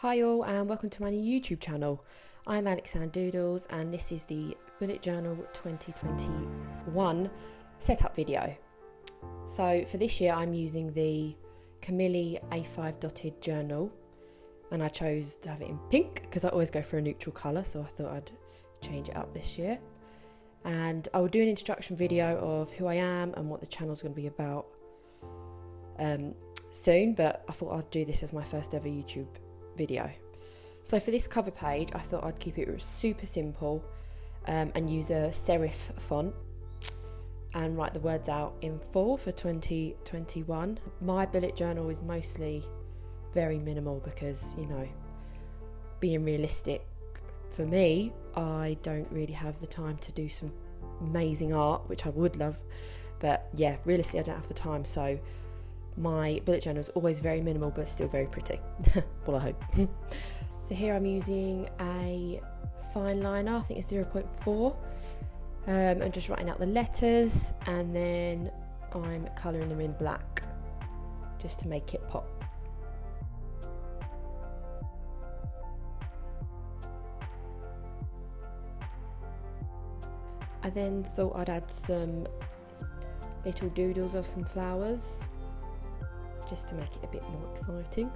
Hi all and welcome to my new YouTube channel. I'm alexanndoodles and this is the Bullet Journal 2021 setup video. So for this year I'm using the Kamili A5 dotted journal and I chose to have it in pink because I always go for a neutral colour, so I thought I'd change it up this year. And I will do an introduction video of who I am and what the channel's going to be about soon, but I thought I'd do this as my first ever YouTube video. So for this cover page I thought I'd keep it super simple and use a serif font and write the words out in full for 2021. My bullet journal is mostly very minimal because, you know, being realistic, for me, I don't really have the time to do some amazing art, which I would love, but yeah, realistically I don't have the time, so my bullet journal is always very minimal but still very pretty. Well, I hope. So here I'm using a fine liner, I think it's 0.4. I'm just writing out the letters and then I'm colouring them in black just to make it pop. I then thought I'd add some little doodles of some flowers just to make it a bit more exciting.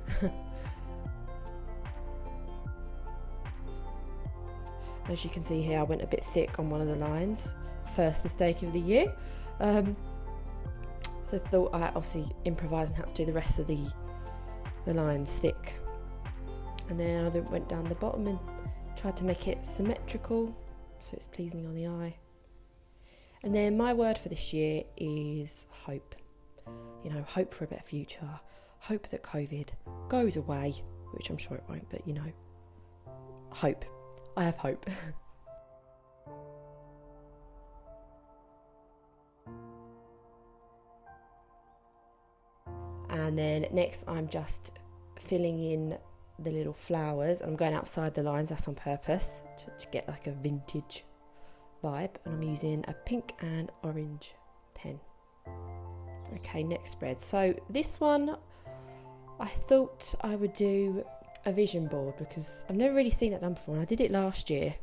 As you can see here, I went a bit thick on one of the lines. First mistake of the year. So I thought I obviously improvised how to do the rest of the lines thick. And then I went down the bottom and tried to make it symmetrical so it's pleasing on the eye. And then my word for this year is hope. You know, hope for a better future. Hope that COVID goes away, which I'm sure it won't, but you know, hope. I have hope. And then next I'm just filling in the little flowers. I'm going outside the lines, that's on purpose, to get like a vintage vibe, and I'm using a pink and orange pen. Okay, next spread. So this one I thought I would do a vision board because I've never really seen that done before, and I did it last year.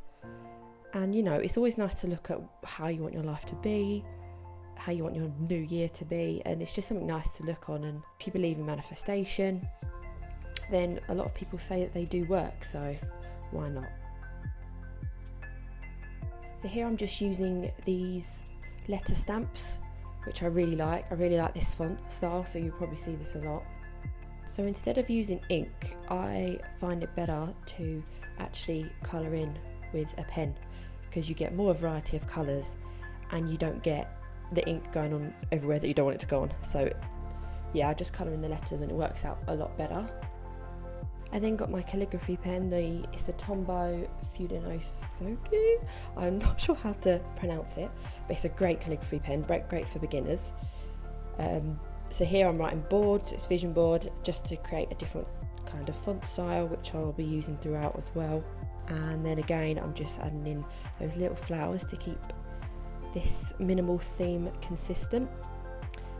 And you know, it's always nice to look at how you want your life to be, how you want your new year to be, and it's just something nice to look on. And if you believe in manifestation, then a lot of people say that they do work, so why not? So here I'm just using these letter stamps, which I really like. I really like this font style, so you'll probably see this a lot. So instead of using ink, I find it better to actually colour in with a pen because you get more variety of colours and you don't get the ink going on everywhere that you don't want it to go on. So yeah, I just colour in the letters and it works out a lot better. I then got my calligraphy pen, it's the Tombow Soki. I'm not sure how to pronounce it, but it's a great calligraphy pen, great for beginners. So here I'm writing board, so it's vision board, just to create a different kind of font style, which I'll be using throughout as well. And then again, I'm just adding in those little flowers to keep this minimal theme consistent.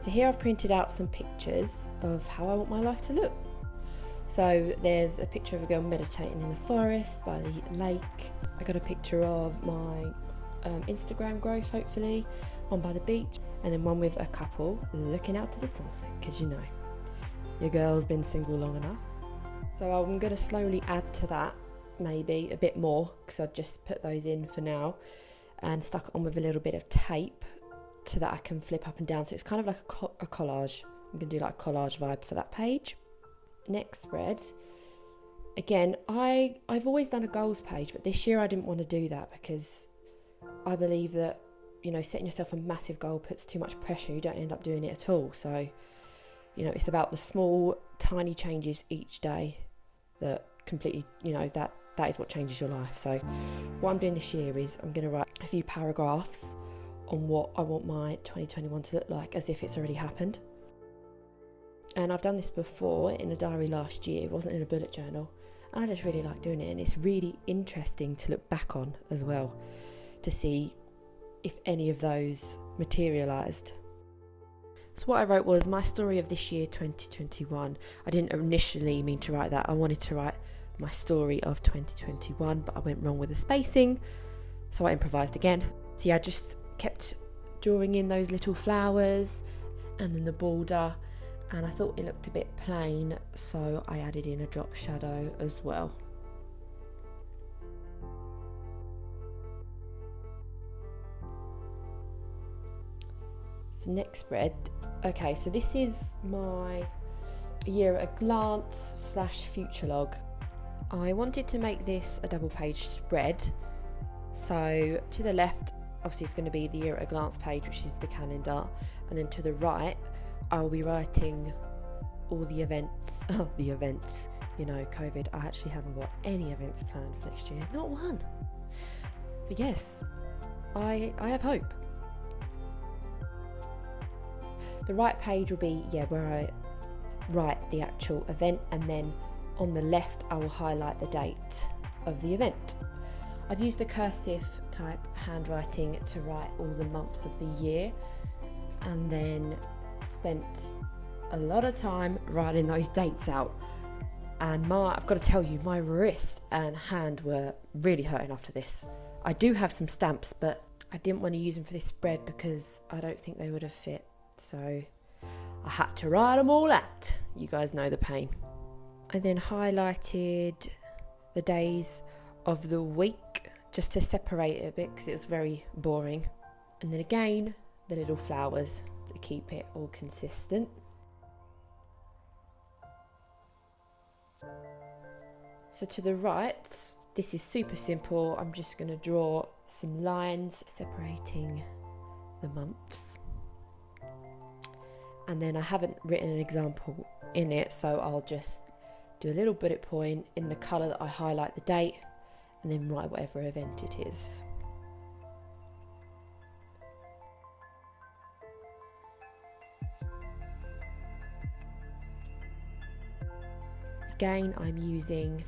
So here I've printed out some pictures of how I want my life to look. So there's a picture of a girl meditating in the forest by the lake. I got a picture of my Instagram growth, hopefully, one by the beach, and then one with a couple looking out to the sunset, because you know, your girl's been single long enough. So I'm going to slowly add to that, maybe a bit more, because I just put those in for now, and stuck it on with a little bit of tape so that I can flip up and down. So it's kind of like a collage. I'm going to do like a collage vibe for that page. Next spread. Again, I've always done a goals page, but this year I didn't want to do that because I believe that, you know, setting yourself a massive goal puts too much pressure. You don't end up doing it at all. So, you know, it's about the small, tiny changes each day that completely, you know, that is what changes your life. So what I'm doing this year is I'm going to write a few paragraphs on what I want my 2021 to look like as if it's already happened. And I've done this before in a diary last year. It wasn't in a bullet journal. And I just really like doing it. And it's really interesting to look back on as well, to see if any of those materialised. So what I wrote was my story of this year, 2021. I didn't initially mean to write that. I wanted to write my story of 2021, but I went wrong with the spacing, so I improvised again. So yeah, I just kept drawing in those little flowers and then the border, and I thought it looked a bit plain, so I added in a drop shadow as well. So next spread, okay, so this is my year at a glance / future log. I wanted to make this a double page spread, so to the left obviously it's going to be the year at a glance page, which is the calendar, and then to the right I'll be writing all the events, you know, COVID, I actually haven't got any events planned for next year, not one, but yes, I have hope. The right page will be, where I write the actual event, and then on the left I will highlight the date of the event. I've used the cursive type handwriting to write all the months of the year, and then spent a lot of time writing those dates out, and I've got to tell you, my wrist and hand were really hurting after this. I do have some stamps, but I didn't want to use them for this spread because I don't think they would have fit, so I had to write them all out. You guys know the pain. I then highlighted the days of the week just to separate it a bit because it was very boring, and then again the little flowers to keep it all consistent. So to the right, this is super simple. I'm just going to draw some lines separating the months, and then I haven't written an example in it, so I'll just do a little bullet point in the colour that I highlight the date, and then write whatever event it is. Again, I'm using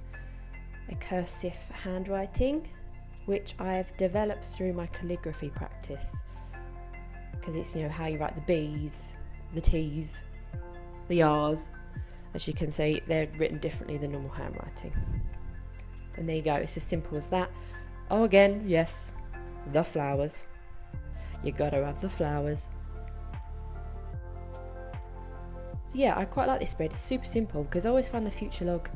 a cursive handwriting, which I've developed through my calligraphy practice, because it's, you know, how you write the B's, the T's, the R's. As you can see, they're written differently than normal handwriting. And there you go, it's as simple as that. Oh, again, yes, the flowers. You gotta have the flowers. So yeah, I quite like this spread. It's super simple because I always find the future log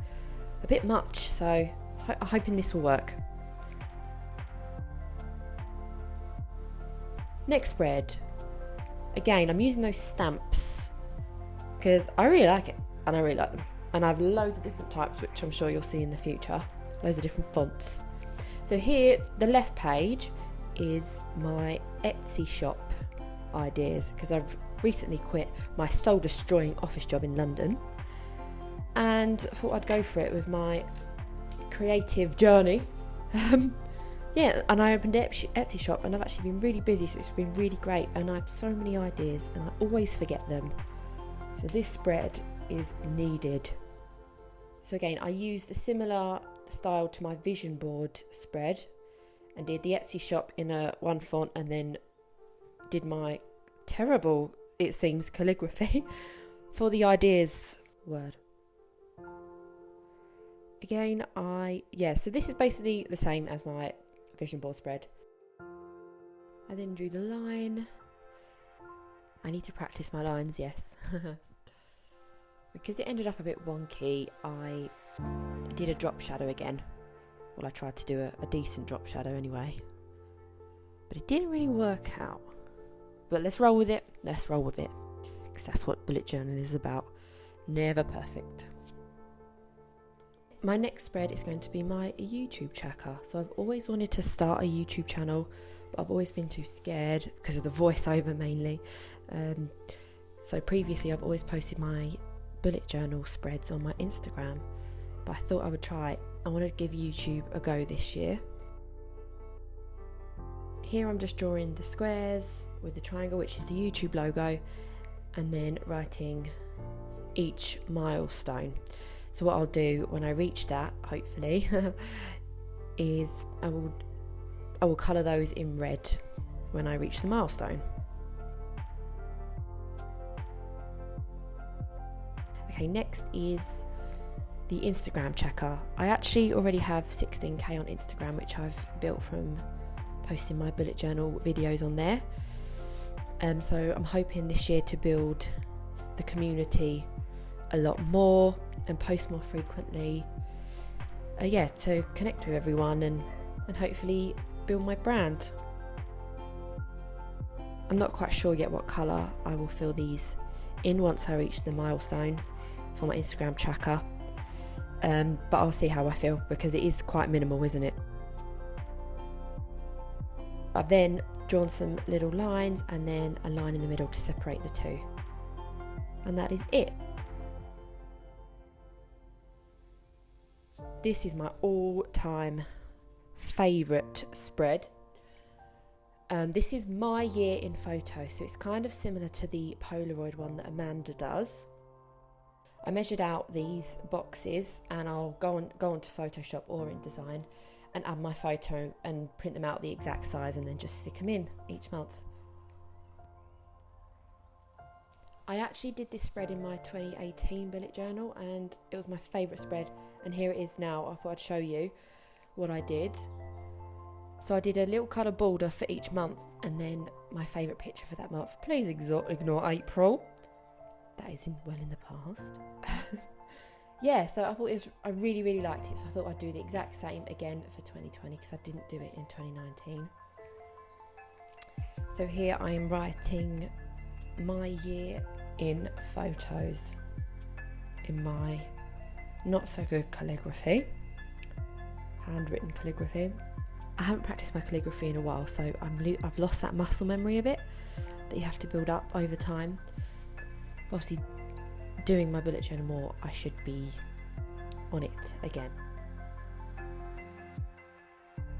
a bit much, so I'm hoping this will work. Next spread. Again, I'm using those stamps because I really like it, and I really like them. And I have loads of different types, which I'm sure you'll see in the future. Loads of different fonts. So here, the left page is my Etsy shop ideas, because I've recently quit my soul-destroying office job in London and thought I'd go for it with my creative journey. Yeah, and I opened an Etsy shop, and I've actually been really busy, so it's been really great, and I have so many ideas and I always forget them. So this spread is needed. So again, I used a similar style to my vision board spread and did the Etsy shop in one font, and then did my terrible, it seems, calligraphy for the ideas word. Again, so this is basically the same as my vision board spread. I then drew the line. I need to practice my lines, yes. Because it ended up a bit wonky, I did a drop shadow again. Well, I tried to do a decent drop shadow anyway. But it didn't really work out. But let's roll with it. Because that's what bullet journaling is about. Never perfect. My next spread is going to be my YouTube tracker. So I've always wanted to start a YouTube channel, but I've always been too scared because of the voiceover mainly. So previously I've always posted my bullet journal spreads on my Instagram, but I thought I would try. I want to give YouTube a go this year. Here I'm just drawing the squares with the triangle, which is the YouTube logo, and then writing each milestone. So what I'll do when I reach that, hopefully, is I will colour those in red when I reach the milestone. Okay, next is the Instagram checker. I actually already have 16k on Instagram, which I've built from posting my bullet journal videos on there. So I'm hoping this year to build the community a lot more and post more frequently. To connect with everyone and hopefully build my brand. I'm not quite sure yet what colour I will fill these in once I reach the milestone for my Instagram tracker. But I'll see how I feel, because it is quite minimal, isn't it? I've then drawn some little lines and then a line in the middle to separate the two. And that is it. This is my all-time favourite spread. This is my year in photo, so it's kind of similar to the Polaroid one that Amanda does. I measured out these boxes, and I'll go onto Photoshop or InDesign and add my photo and print them out the exact size and then just stick them in each month. I actually did this spread in my 2018 bullet journal and it was my favourite spread, and here it is now. I thought I'd show you what I did. So I did a little colour border for each month and then my favourite picture for that month. Please ignore April. That is well in the past. So I thought I really, really liked it. So I thought I'd do the exact same again for 2020 because I didn't do it in 2019. So here I am writing my year in photos in my not so good calligraphy, handwritten calligraphy. I haven't practiced my calligraphy in a while, so I've lost that muscle memory a bit that you have to build up over time. But obviously, doing my bullet journal more, I should be on it again.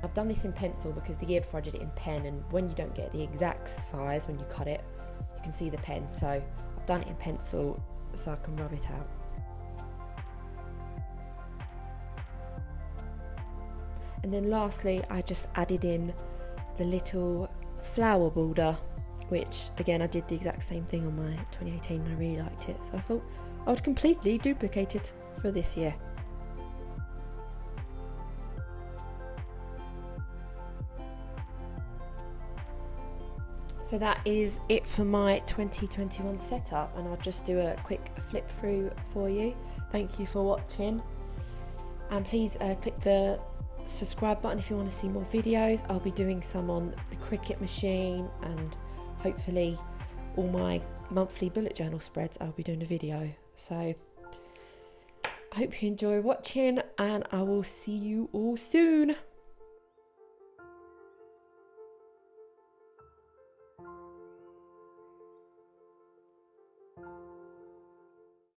I've done this in pencil because the year before I did it in pen, and when you don't get the exact size when you cut it, you can see the pen. So I've done it in pencil so I can rub it out. And then lastly, I just added in the little flower border, which again, I did the exact same thing on my 2018 and I really liked it. So I thought I would completely duplicate it for this year. So that is it for my 2021 setup, and I'll just do a quick flip through for you. Thank you for watching, and please click the subscribe button if you want to see more videos. I'll be doing some on the Cricut machine, and hopefully all my monthly bullet journal spreads I'll be doing a video. So I hope you enjoy watching, and I will see you all soon.